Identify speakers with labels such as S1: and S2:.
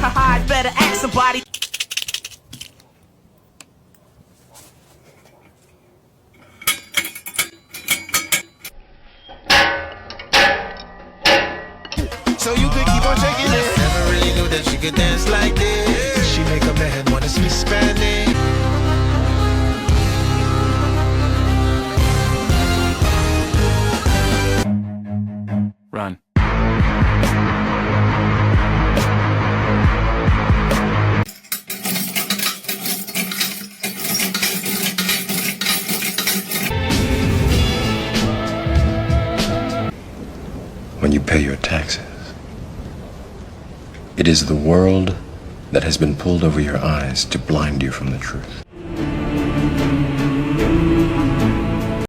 S1: Haha, I'd better ask somebody.
S2: So you could keep on shaking it. Never really knew that she could dance like this. She make a man wanna speak Spanish.
S3: Run.
S4: When you pay your taxes, it is the world that has been pulled over your eyes to blind you from the truth.